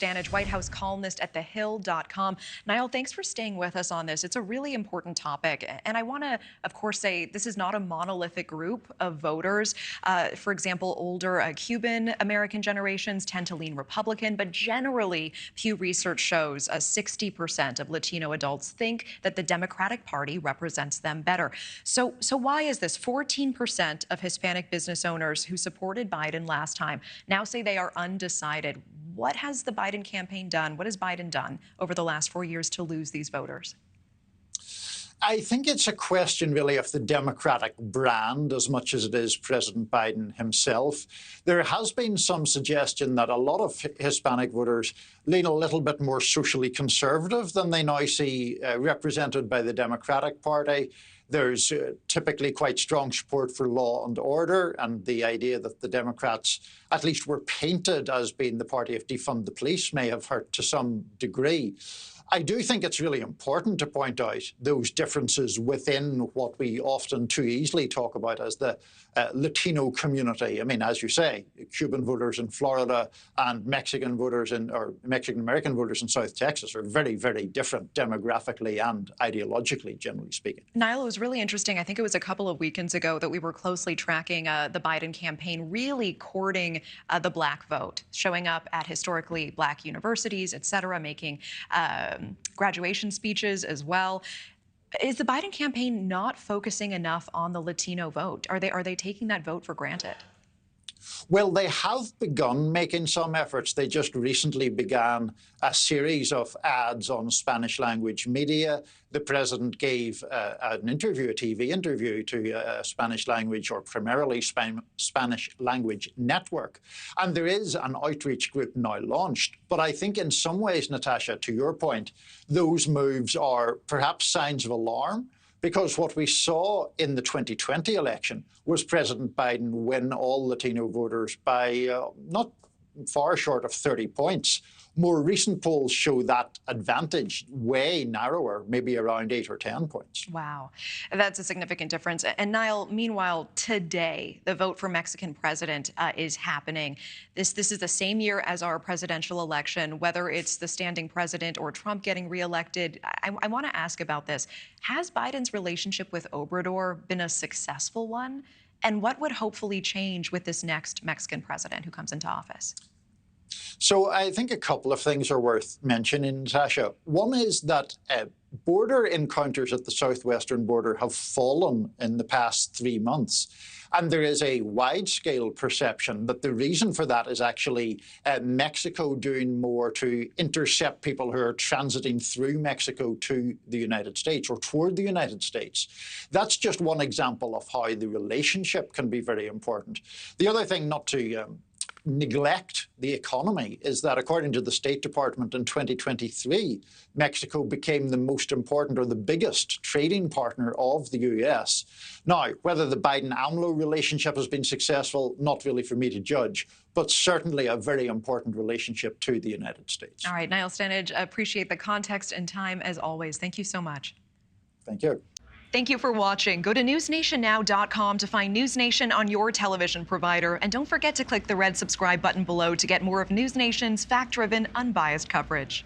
Stanage, White House columnist at thehill.com. Niall, thanks for staying with us on this. It's a really important topic. And I want to, of course, say this is not a monolithic group of voters. For example, older Cuban American generations tend to lean Republican, but generally, Pew Research shows 60% of Latino adults think that the Democratic Party represents them better. So why is this? 14% of Hispanic business owners who supported Biden last time now say they are undecided. What has the Biden campaign done? What has Biden done over the last 4 years to lose these voters? I think it's a question really of the Democratic brand as much as it is President Biden himself. There has been some suggestion that a lot of Hispanic voters lean a little bit more socially conservative than they now see represented by the Democratic Party. There's typically quite strong support for law and order, and the idea that the Democrats at least were painted as being the party of defund the police may have hurt to some degree. I do think it's really important to point out those differences within what we often too easily talk about as the Latino community. I mean, as you say, Cuban voters in Florida and Mexican voters or Mexican-American voters in South Texas are very, very different demographically and ideologically, generally speaking. Niall, it was really interesting. I think it was a couple of weekends ago that we were closely tracking the Biden campaign, really courting the Black vote, showing up at historically Black universities, et cetera, making graduation speeches as well. Is the Biden campaign not focusing enough on the Latino vote? Are they taking that vote for granted? Well, they have begun making some efforts. They just recently began a series of ads on Spanish language media. The president gave an interview, a TV interview to a Spanish language or primarily Spanish language network. And there is an outreach group now launched. But I think in some ways, Natasha, to your point, those moves are perhaps signs of alarm. Because what we saw in the 2020 election was President Biden win all Latino voters by not far short of 30 points. More recent polls show that advantage way narrower, maybe around 8 or 10 points. Wow, that's a significant difference. And Niall, meanwhile, today, the vote for Mexican president is happening. This is the same year as our presidential election, whether it's the standing president or Trump getting reelected. I want to ask about this. Has Biden's relationship with Obrador been a successful one? And what would hopefully change with this next Mexican president who comes into office? So I think a couple of things are worth mentioning, Natasha. One is that border encounters at the southwestern border have fallen in the past 3 months. And there is a wide-scale perception that the reason for that is actually Mexico doing more to intercept people who are transiting through Mexico to the United States or toward the United States. That's just one example of how the relationship can be very important. The other thing, not to neglect the economy, is that according to the State Department in 2023, Mexico became the most important or the biggest trading partner of the US. Now, whether the Biden-AMLO relationship has been successful, not really for me to judge, but certainly a very important relationship to the United States. All right, Niall Stanage, appreciate the context and time as always. Thank you so much. Thank you. Thank you for watching. Go to newsnationnow.com to find NewsNation on your television provider. And don't forget to click the red subscribe button below to get more of NewsNation's fact-driven, unbiased coverage.